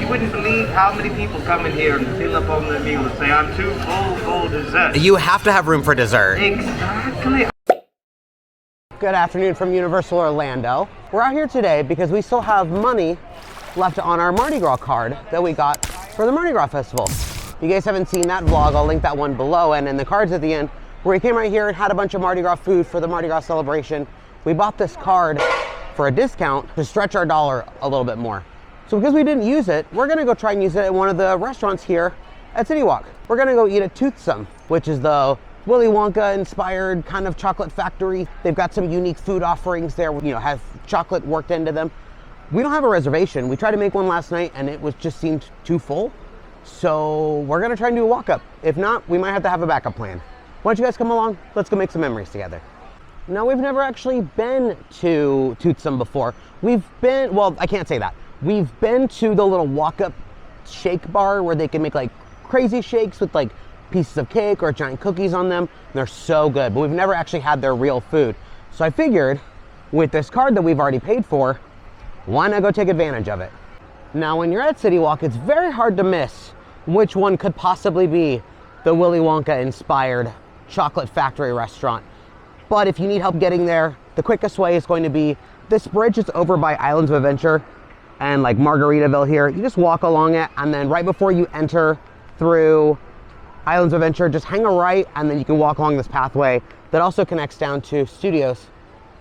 You wouldn't believe how many people come in here and fill up on the meal and say, I'm too full for dessert. You have to have room for dessert. Exactly. Good afternoon from Universal Orlando. We're out here today because we still have money left on our Mardi Gras card that we got for the Mardi Gras Festival. If you guys haven't seen that vlog, I'll link that one below, and in the cards at the end, where we came right here and had a bunch of Mardi Gras food for the Mardi Gras celebration. We bought this card for a discount to stretch our dollar a little bit more. So because we didn't use it, we're gonna go try and use it at one of the restaurants here at CityWalk. We're gonna go eat at Toothsome, which is the Willy Wonka inspired kind of chocolate factory. They've got some unique food offerings there, you know, have chocolate worked into them. We don't have a reservation. We tried to make one last night and it was just seemed too full. So we're gonna try and do a walk up. If not, we might have to have a backup plan. Why don't you guys come along? Let's go make some memories together. Now, we've never actually been to Toothsome before. We've been, well, I can't say that. We've been to the little walk up shake bar where they can make like crazy shakes with like pieces of cake or giant cookies on them. They're so good, but we've never actually had their real food. So I figured with this card that we've already paid for, why not go take advantage of it? Now, when you're at CityWalk, it's very hard to miss which one could possibly be the Willy Wonka inspired chocolate factory restaurant. But if you need help getting there, the quickest way is going to be this bridge is over by Islands of Adventure and like Margaritaville here. You just walk along it, and then right before you enter through Islands of Adventure, just hang a right, and then you can walk along this pathway that also connects down to Studios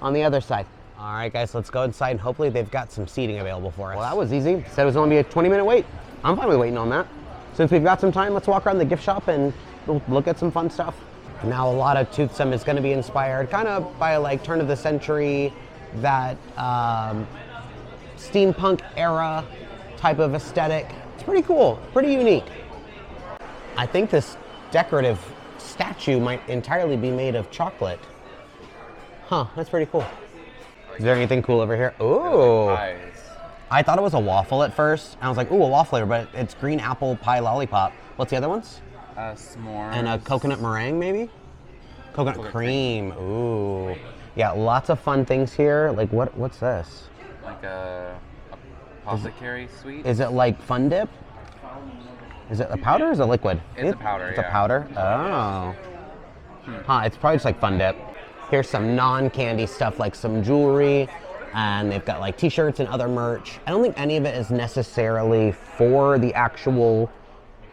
on the other side. All right, guys, let's go inside, and hopefully they've got some seating available for us. Well, that was easy. Said it was only be a 20-minute wait. I'm fine with waiting on that. Since we've got some time, let's walk around the gift shop and we'll look at some fun stuff. Now, a lot of Toothsome is going to be inspired kind of by like turn of the century, that steampunk era type of aesthetic. It's pretty cool, pretty unique. I think this decorative statue might entirely be made of chocolate. Huh, that's pretty cool. Is there anything cool over here? Ooh. I thought it was a waffle at first. I was like, ooh, a waffle flavor, but it's green apple pie lollipop. What's the other ones? S'mores. And a coconut meringue, maybe? Coconut cream. Ooh. Yeah, lots of fun things here. Like, what's this? Like a apothecary sweet. Is it like Fun Dip? Is it a powder or is it liquid? It's a powder, It's a powder? Oh. Huh, it's probably just like Fun Dip. Here's some non-candy stuff like some jewelry, and they've got like t-shirts and other merch. I don't think any of it is necessarily for the actual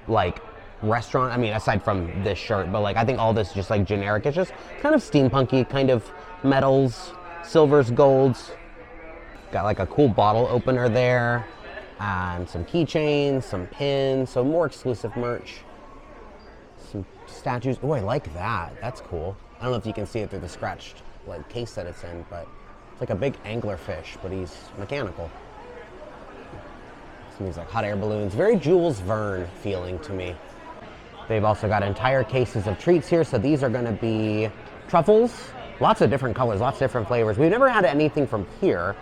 like restaurant. I mean, aside from this shirt, but like I think all this is just like generic. It's just kind of steampunky, kind of metals, silvers, golds. Got like a cool bottle opener there, and some keychains, some pins, some more exclusive merch, some statues. Oh, I like that. That's cool. I don't know if you can see it through the scratched like case that it's in, but it's like a big anglerfish, but he's mechanical. Some of these like hot air balloons, very Jules Verne feeling to me. They've also got entire cases of treats here, so these are gonna be truffles. Lots of different colors, lots of different flavors. We've never had anything from here,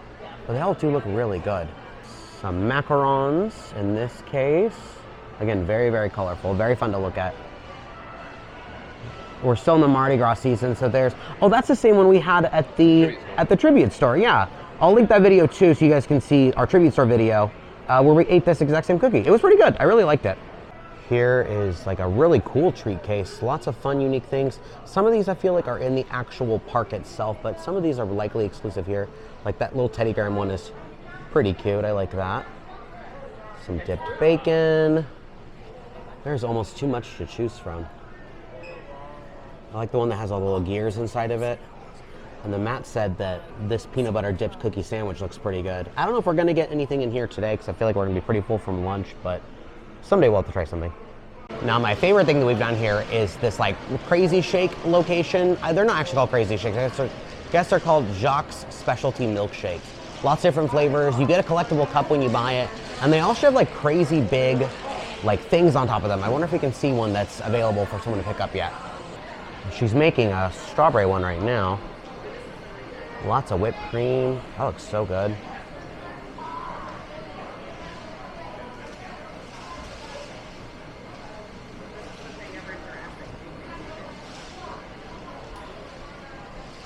but they all do look really good. Some macarons in this case. Again, very, very colorful, very fun to look at. We're still in the Mardi Gras season, so there's, oh, that's the same one we had at the tribute store, yeah. I'll link that video too so you guys can see our tribute store video where we ate this exact same cookie. It was pretty good, I really liked it. Here is like a really cool treat case, lots of fun, unique things. Some of these I feel like are in the actual park itself, but some of these are likely exclusive here. Like that little Teddy Graham one is pretty cute, I like that. Some dipped bacon. There's almost too much to choose from. I like the one that has all the little gears inside of it. And then Matt said that this peanut butter dipped cookie sandwich looks pretty good. I don't know if we're gonna get anything in here today because I feel like we're gonna be pretty full from lunch, but someday we'll have to try something. Now, my favorite thing that we've done here is this like crazy shake location. They're not actually called crazy shakes. I guess they're called Jacques Specialty Milkshakes. Lots of different flavors. You get a collectible cup when you buy it, and they also have like crazy big like things on top of them. I wonder if we can see one that's available for someone to pick up yet. She's making a strawberry one right now. Lots of whipped cream. That looks so good.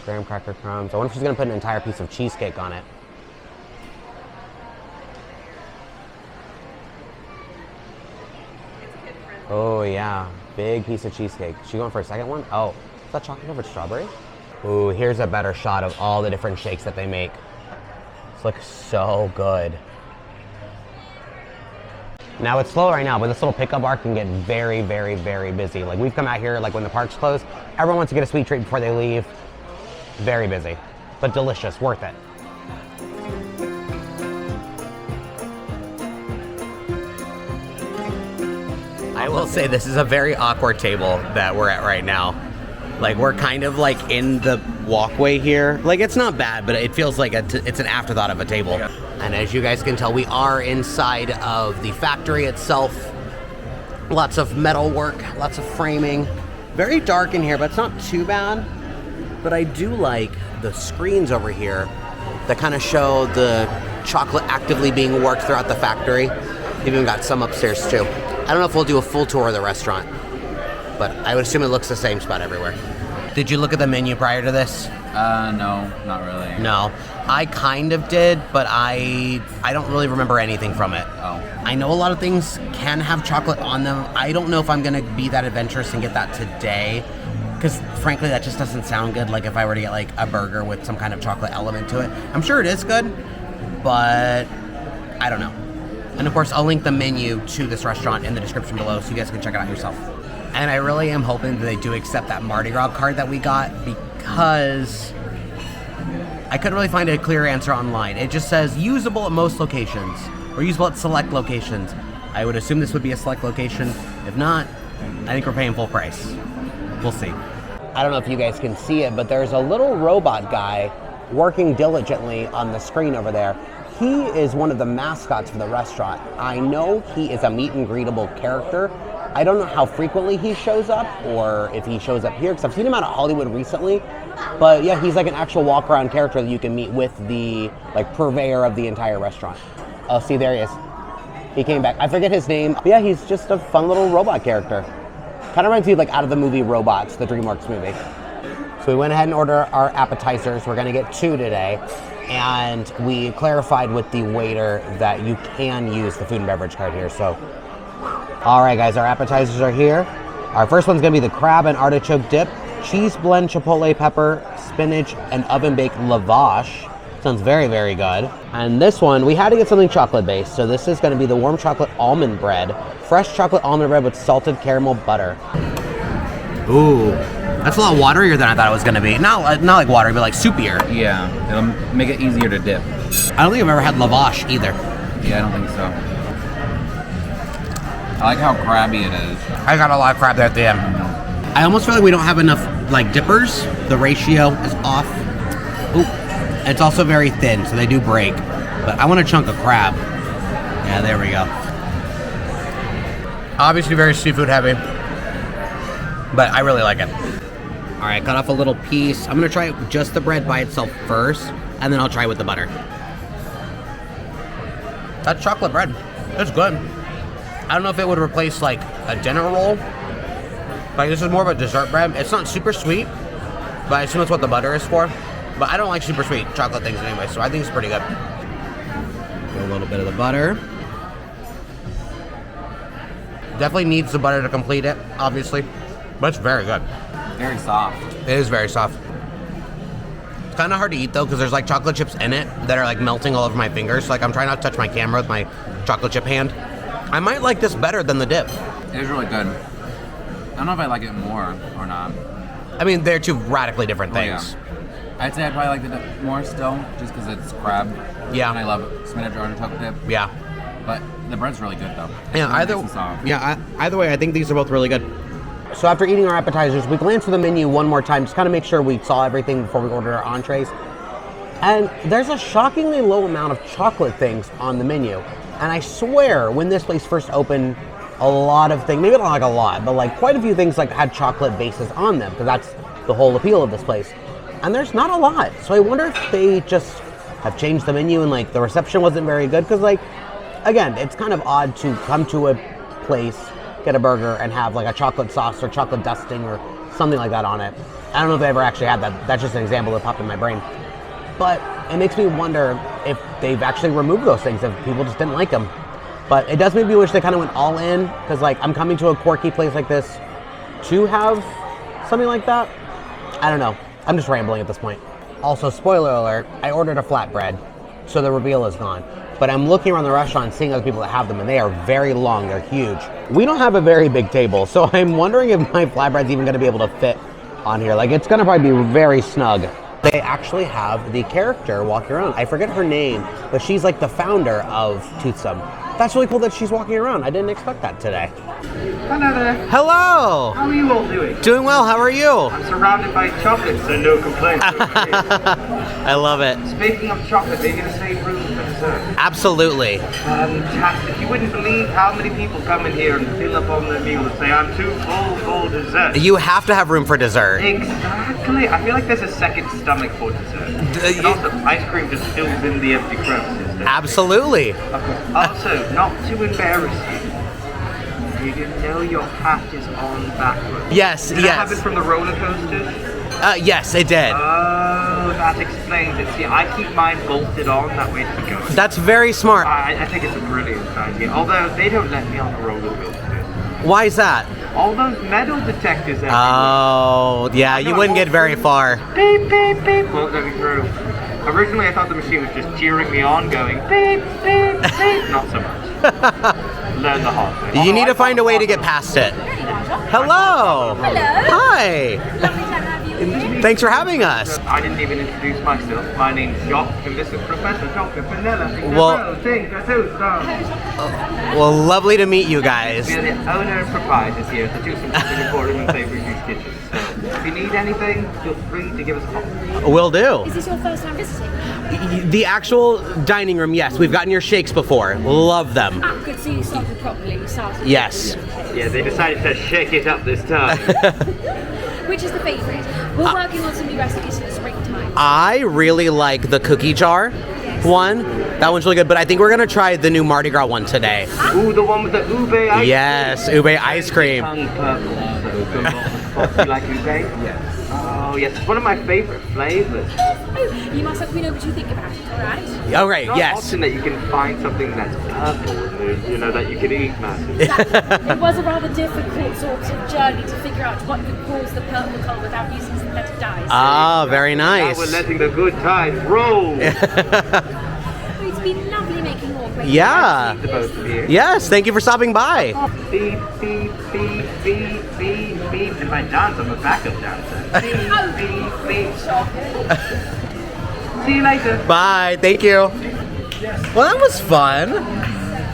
Graham cracker crumbs. I wonder if she's gonna put an entire piece of cheesecake on it. Oh yeah, big piece of cheesecake. She going for a second one? Oh, is that chocolate covered strawberry? Ooh, here's a better shot of all the different shakes that they make. This looks so good. Now it's slow right now, but this little pickup bar can get very, very, very busy. Like we've come out here, like when the park's closed, everyone wants to get a sweet treat before they leave. Very busy, but delicious, worth it. I will say this is a very awkward table that we're at right now. Like we're kind of like in the walkway here. Like it's not bad, but it feels like it's an afterthought of a table. Yeah. And as you guys can tell, we are inside of the factory itself. Lots of metal work, lots of framing. Very dark in here, but it's not too bad. But I do like the screens over here that kind of show the chocolate actively being worked throughout the factory. They've even got some upstairs too. I don't know if we'll do a full tour of the restaurant, but I would assume it looks the same spot everywhere. Did you look at the menu prior to this? No, not really. No, I kind of did, but I don't really remember anything from it. Oh. I know a lot of things can have chocolate on them. I don't know if I'm gonna be that adventurous and get that today, because frankly, that just doesn't sound good. Like if I were to get like a burger with some kind of chocolate element to it. I'm sure it is good, but I don't know. And of course, I'll link the menu to this restaurant in the description below so you guys can check it out yourself. And I really am hoping that they do accept that Mardi Gras card that we got, because I couldn't really find a clear answer online. It just says usable at most locations, or usable at select locations. I would assume this would be a select location. If not, I think we're paying full price. We'll see. I don't know if you guys can see it, but there's a little robot guy working diligently on the screen over there. He is one of the mascots for the restaurant. I know he is a meet and greetable character. I don't know how frequently he shows up, or if he shows up here, because I've seen him out of Hollywood recently. But yeah, he's like an actual walk-around character that you can meet with the like purveyor of the entire restaurant. Oh, see, there he is. He came back. I forget his name. But yeah, he's just a fun little robot character. Kind of reminds me of like out of the movie Robots, the DreamWorks movie. So we went ahead and ordered our appetizers. We're gonna get 2 today. And we clarified with the waiter that you can use the food and beverage card here, so. All right, guys, our appetizers are here. Our first one's gonna be the crab and artichoke dip, cheese blend, chipotle pepper, spinach, and oven baked lavash. Sounds very, very good. And this one, we had to get something chocolate based, so this is gonna be the warm chocolate almond bread, fresh chocolate almond bread with salted caramel butter. Ooh, that's a lot waterier than I thought it was gonna be. Not like watery, but like soupier. Yeah, it'll make it easier to dip. I don't think I've ever had lavash either. Yeah, I don't think so. I like how crabby it is. I got a lot of crab there at the end. I almost feel like we don't have enough like dippers. The ratio is off. Ooh, it's also very thin, so they do break. But I want a chunk of crab. Yeah, there we go. Obviously very seafood heavy, but I really like it. All right, cut off a little piece. I'm gonna try it with just the bread by itself first, and then I'll try it with the butter. That's chocolate bread. It's good. I don't know if it would replace like a dinner roll. Like this is more of a dessert bread. It's not super sweet, but I assume that's what the butter is for. But I don't like super sweet chocolate things anyway, so I think it's pretty good. A little bit of the butter. Definitely needs the butter to complete it, obviously, but it's very good. Very soft. It is very soft. It's kind of hard to eat though, because there's like chocolate chips in it that are like melting all over my fingers. So, like I'm trying not to touch my camera with my chocolate chip hand. I might like this better than the dip. It is really good. I don't know if I like it more or not. I mean, they're two radically different things. Yeah. I'd say I'd probably like the dip more still, just because it's crab. Yeah. And I love spinach artichoke dip. Yeah. But the bread's really good though. Yeah, either way, I think these are both really good. So after eating our appetizers, we glanced through the menu one more time, just kind of make sure we saw everything before we ordered our entrees. And there's a shockingly low amount of chocolate things on the menu. And I swear, when this place first opened, a lot of things, maybe not like a lot, but like quite a few things like had chocolate bases on them, because that's the whole appeal of this place. And there's not a lot. So I wonder if they just have changed the menu and like the reception wasn't very good, because like, again, it's kind of odd to come to a place, get a burger, and have like a chocolate sauce or chocolate dusting or something like that on it. I don't know if I ever actually had that. That's just an example that popped in my brain. But it makes me wonder if they've actually removed those things, if people just didn't like them. But it does make me wish they kind of went all in, because like I'm coming to a quirky place like this to have something like that. I don't know. I'm just rambling at this point. Also, spoiler alert, I ordered a flatbread, so the reveal is gone. But I'm looking around the restaurant, seeing other people that have them, and they are very long, they're huge. We don't have a very big table, so I'm wondering if my flatbread's even gonna be able to fit on here. Like, it's gonna probably be very snug. They actually have the character walking around. I forget her name, but she's like the founder of Toothsome. That's really cool that she's walking around. I didn't expect that today. Hello there. Hello! How are you all doing? Doing well, how are you? I'm surrounded by chocolate, so no complaints. I love it. Speaking of chocolate, are you going to save room for dessert? Absolutely. Fantastic. You wouldn't believe how many people come in here and fill up on their meal and say, I'm too full for dessert. You have to have room for dessert. Exactly. I feel like there's a second stomach for dessert. And also, ice cream just fills in the empty crevices. Absolutely. Also, not to embarrass you, did you know your hat is on backwards? Yes, Did that happen from the roller coasters? Yes, it did. Oh, that explains it. See, I keep mine bolted on, that way to go. That's very smart. I think it's a brilliant idea, although they don't let me on the roller coasters. Why is that? All those metal detectors everywhere. Oh, yeah, you wouldn't get very far. Beep, beep, beep. Won't let me through. Originally, I thought the machine was just cheering me on, going beep, beep, beep. Not so much. Learn the hard way. You need to find a way to get past it. Hello. Hello. Hi. Lovely to have you. Thanks for having us. I didn't even introduce myself. My name's Jock, and this is Professor Dr. Vanilla. Well, lovely to meet you guys. We are the owner and proprietors here at the Toothsome Emporium and Savory Juice Kitchen. So, if you need anything, feel free to give us a call. Will do. Is this your first time visiting? The actual dining room, yes. We've gotten your shakes before. Love them. Ah, good. So you started properly. You started. Yes. Yeah, they decided to shake it up this time. Which is the favourite? We're working on some new recipes for the springtime. I really like the cookie jar one. That one's really good, but I think we're gonna try the new Mardi Gras one today. Ooh, the one with the ube ice cream. Yes, ube ice cream. Tongue purple. You like ube? Yes. Oh, yes. It's one of my favorite flavors. Oh, you must let me know what you think about it, alright? All right, Not yes. often that you can find something that's purple and you know that you can eat, man. It was a rather difficult sort of journey to figure out what could cause the purple colour without using synthetic dyes. Ah, very Now nice. we're letting the good times roll. It's been lovely making more questions. Yeah. The both of you. Yes, thank you for stopping by. Beep, beep, beep, beep, beep, beep. If I dance, I'm a backup dancer. Beep, beep, beep. See you later. Bye, thank you. Well, that was fun.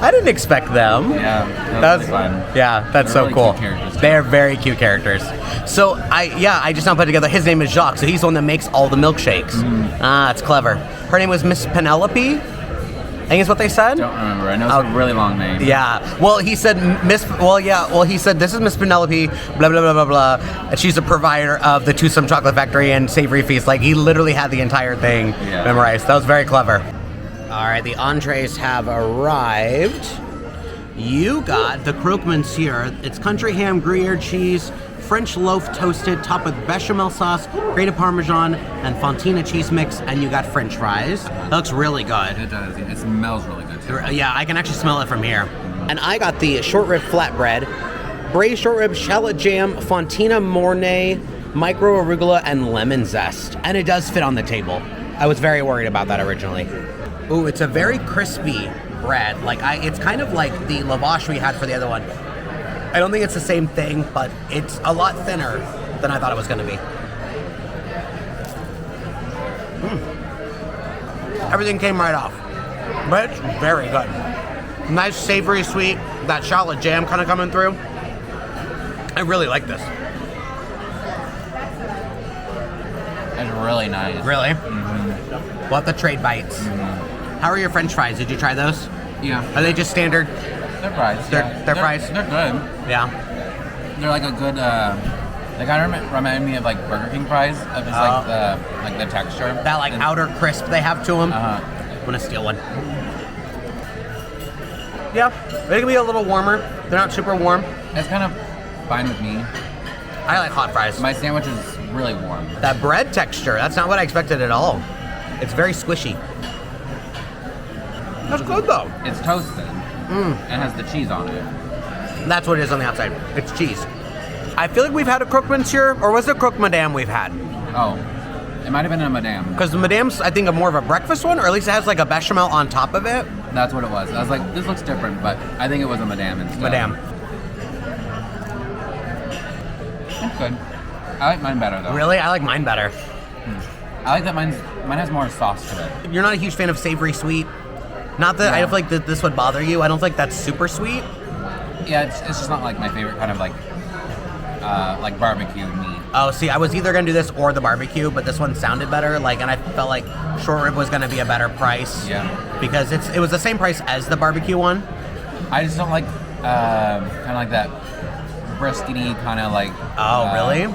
I didn't expect them. Yeah, That's really fun. Yeah, that's They're so really cool. cute characters. They're very cute characters. So I just now put together. His name is Jacques, so he's the one that makes all the milkshakes. Ah, it's clever. Her name was Miss Penelope. I think is what they said. Don't remember. I know it's a really long name. Yeah. Well, he said Miss. Well, yeah. Well, he said this is Miss Penelope. Blah blah blah blah blah. And she's a provider of the Toothsome Chocolate Factory and Savory Feast. Like he literally had the entire thing memorized. That was very clever. All right, the entrees have arrived. You got the croquements here. It's country ham, Gruyere cheese, French loaf toasted, topped with bechamel sauce, grated Parmesan, and Fontina cheese mix, and you got French fries. That looks really good. It does. It smells really good too. Yeah, I can actually smell it from here. And I got the short rib flatbread, braised short rib, shallot jam, Fontina Mornay, micro arugula, and lemon zest. And it does fit on the table. I was very worried about that originally. Ooh, it's a very crispy bread. It's kind of like the lavash we had for the other one. I don't think it's the same thing, but it's a lot thinner than I thought it was going to be. Everything came right off, but it's very good. Nice savory sweet, that shallot jam kind of coming through. I really like this. It's really nice. Really? Mm-hmm. We'll have to trade bites. Mm-hmm. How are your French fries? Did you try those? Yeah. Are they just standard? They're fries. They're fries? They're good. Yeah. They're like a good. They kind of remind me of like Burger King fries. Of just like the texture. That outer crisp they have to them. Uh-huh. I'm gonna steal one. Yeah, they can be a little warmer. They're not super warm. It's kind of fine with me. I like hot fries. My sandwich is really warm. That bread texture, that's not what I expected at all. It's very squishy. That's good though. It's toasted. It has the cheese on it. That's what it is on the outside. It's cheese. I feel like we've had a croque monsieur, or was it croque madame we've had? Oh, it might have been a madame. Because the madame's, I think, more of a breakfast one, or at least it has like a bechamel on top of it. That's what it was. I was like, this looks different, but I think it was a madame instead. Madame. It's good. I like mine better though. Really? I like mine better. I like that mine has more sauce to it. You're not a huge fan of savory sweet? Not that I don't feel like that this would bother you. I don't think that's super sweet. Yeah, it's just not like my favorite kind of like barbecue meat. Oh, see, I was either gonna do this or the barbecue, but this one sounded better. Like, and I felt like short rib was gonna be a better price. Yeah. Because it was the same price as the barbecue one. I just don't like kind of like that briskety kind of like. Oh, really?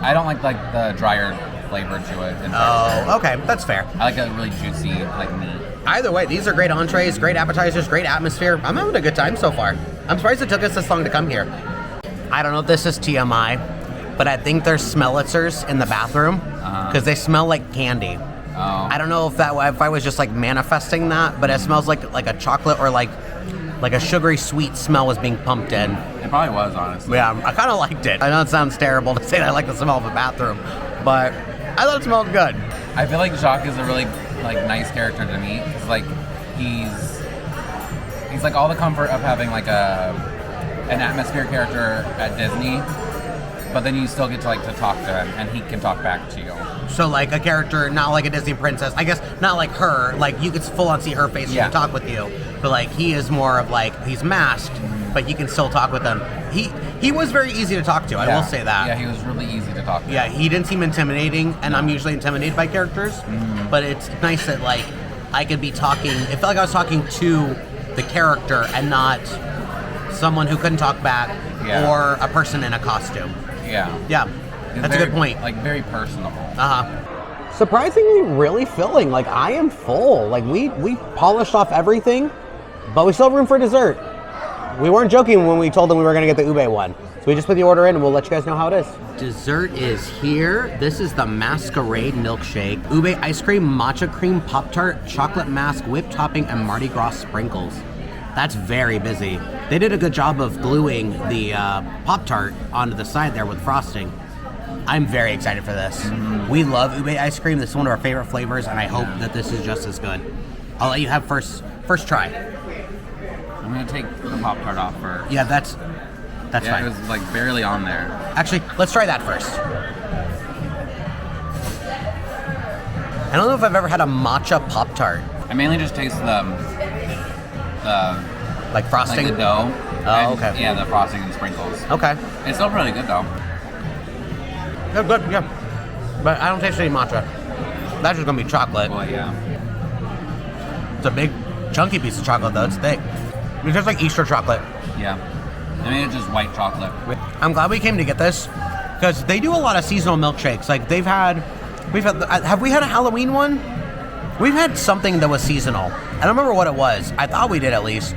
I don't like the drier flavor to it. Oh, okay, that's fair. I like a really juicy like meat. Either way, these are great entrees, great appetizers, great atmosphere. I'm having a good time so far. I'm surprised it took us this long to come here. I don't know if this is TMI, but I think there's smellitzers in the bathroom because they smell like candy. Oh. I don't know if I was just like manifesting that, but it smells like a chocolate or like a sugary sweet smell was being pumped in. It probably was, honestly. Yeah, I kind of liked it. I know it sounds terrible to say that I like the smell of a bathroom, but I thought it smelled good. I feel like Jacques is a really like nice character to meet. It's like he's like all the comfort of having like an atmosphere character at Disney, but then you still get to to talk to him and he can talk back to you. So like a character, not like a Disney princess, I guess not like her, like you could full on see her face when she talk with you, but like he is more of like, he's masked, but you can still talk with him. He was very easy to talk to, I will say that. Yeah, he was really easy to talk to. Yeah, he didn't seem intimidating, and I'm usually intimidated by characters, but it's nice that like I could be talking, it felt like I was talking to the character and not someone who couldn't talk back or a person in a costume. Yeah. Yeah, that's a good point. Like very personable. Surprisingly really filling. Like I am full. Like we polished off everything, but we still have room for dessert. We weren't joking when we told them we were gonna get the ube one. So we just put the order in and we'll let you guys know how it is. Dessert is here. This is the Masquerade milkshake. Ube ice cream, matcha cream, Pop-Tart, chocolate mask, whipped topping, and Mardi Gras sprinkles. That's very busy. They did a good job of gluing the Pop-Tart onto the side there with frosting. I'm very excited for this. We love ube ice cream. This is one of our favorite flavors, and I hope that this is just as good. I'll let you have first try. I'm gonna take the Pop-Tart off first. Yeah, that's fine. It was like barely on there. Actually, let's try that first. I don't know if I've ever had a matcha Pop-Tart. I mainly just taste the like frosting? like the dough. Oh, okay. Yeah, the frosting and sprinkles. Okay. It's still really good though. They're good, yeah. But I don't taste any matcha. That's just gonna be chocolate. Well, yeah. It's a big, chunky piece of chocolate though. It's thick. It's just like Easter chocolate. Yeah. I mean, it's just white chocolate. I'm glad we came to get this because they do a lot of seasonal milkshakes. Like have we had a Halloween one? We've had something that was seasonal. I don't remember what it was. I thought we did at least.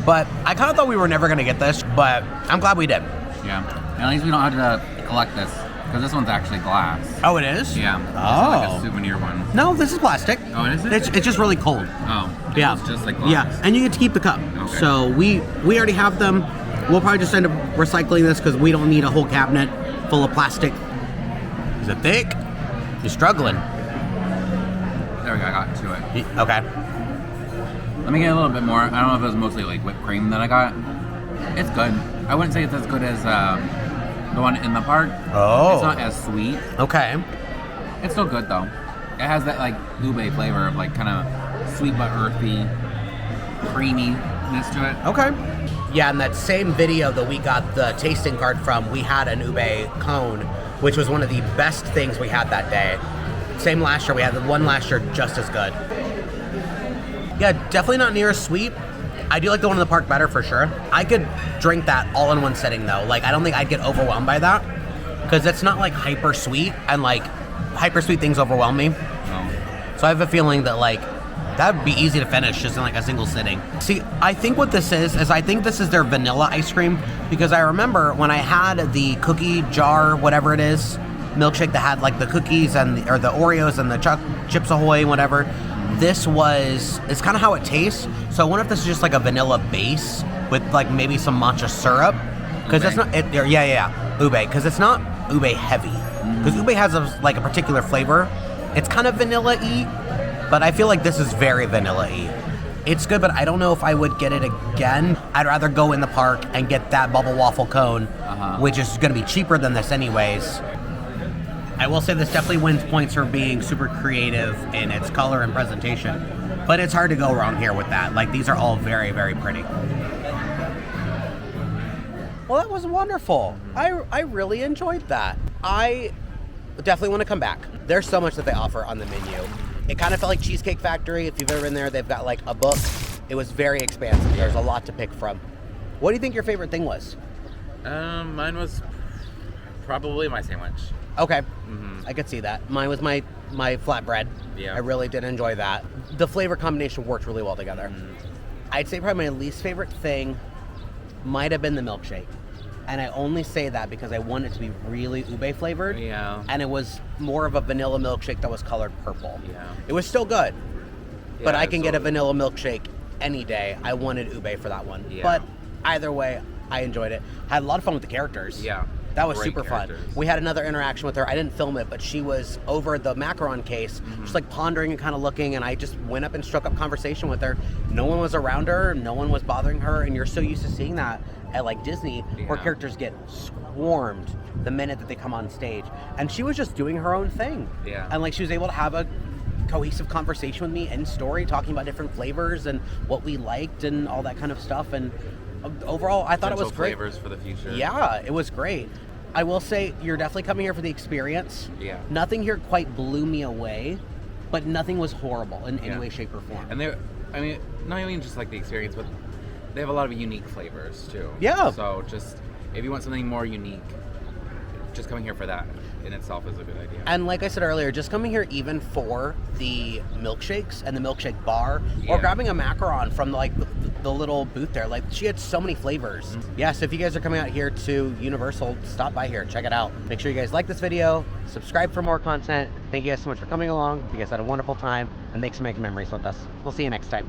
But I kind of thought we were never going to get this, but I'm glad we did. Yeah. And at least we don't have to collect this because this one's actually glass. Oh, it is? Yeah. Oh. This is like a souvenir one. No, this is plastic. Oh, is it? It's just really cold. Oh. Yeah. It's just like glass. Yeah, and you get to keep the cup. Okay. So we already have them. We'll probably just end up recycling this because we don't need a whole cabinet full of plastic. Is it thick? You're struggling. There we go. I got to it. Okay. Let me get a little bit more. I don't know if it was mostly like whipped cream that I got. It's good. I wouldn't say it's as good as the one in the park. Oh. It's not as sweet. Okay. It's still good though. It has that like ube flavor of like kind of sweet but earthy creaminess to it. Okay. Yeah, in that same video that we got the tasting card from, we had an ube cone, which was one of the best things we had that day. Same last year. We had the one last year just as good. Yeah, definitely not near as sweet. I do like the one in the park better for sure. I could drink that all in one sitting though. Like, I don't think I'd get overwhelmed by that because it's not like hyper sweet, and like hyper sweet things overwhelm me. Oh. So I have a feeling that like that would be easy to finish just in like a single sitting. See, I think what this is I think this is their vanilla ice cream because I remember when I had the cookie jar, whatever it is, milkshake that had like the cookies or the Oreos and the Chips Ahoy, whatever. it's kind of how it tastes. So I wonder if this is just like a vanilla base with like maybe some matcha syrup. Because it's not, ube. Because it's not ube heavy. Because ube has like a particular flavor. It's kind of vanilla-y, but I feel like this is very vanilla-y. It's good, but I don't know if I would get it again. I'd rather go in the park and get that bubble waffle cone, which is going to be cheaper than this anyways. I will say this definitely wins points for being super creative in its color and presentation, but it's hard to go wrong here with that. Like, these are all very, very pretty. Well, that was wonderful. I really enjoyed that. I definitely want to come back. There's so much that they offer on the menu. It kind of felt like Cheesecake Factory. If you've ever been there, they've got like a book. It was very expansive. There's a lot to pick from. What do you think your favorite thing was? Mine was probably my sandwich. Okay, I could see that. Mine was my flatbread. Yeah. I really did enjoy that. The flavor combination worked really well together. I'd say probably my least favorite thing might have been the milkshake. And I only say that because I want it to be really ube flavored. Yeah. And it was more of a vanilla milkshake that was colored purple. Yeah. It was still good. But Yeah, I can get a totally. vanilla milkshake any day. I wanted ube for that one. Yeah. But either way, I enjoyed it. Had a lot of fun with the characters. Yeah. That was Great super characters. fun. We had another interaction with her. I didn't film it, but she was over the macaron case, just like pondering and kind of looking, and I just went up and struck up conversation with her. No one was around her, no one was bothering her, and you're so used to seeing that at like Disney, where Yeah. characters get swarmed the minute that they come on stage. And she was just doing her own thing. Yeah. And like she was able to have a cohesive conversation with me in story, talking about different flavors and what we liked and all that kind of stuff. And overall, I thought it was Potential great. flavors for the future. Yeah, it was great. I will say you're definitely coming here for the experience. Yeah. Nothing here quite blew me away, but nothing was horrible in any Yeah. way, shape, or form. And I mean, not even just like the experience, but they have a lot of unique flavors too. Yeah. So just, if you want something more unique, just coming here for that in itself is a good idea. And like I said earlier, just coming here even for the milkshakes and the milkshake bar, or Yeah. grabbing a macaron from like the little booth there. Like, she had so many flavors. Yeah, so if you guys are coming out here to Universal, stop by here, check it out. Make sure you guys like this video, subscribe for more content. Thank you guys so much for coming along. You guys had a wonderful time, and thanks for making memories with us. We'll see you next time.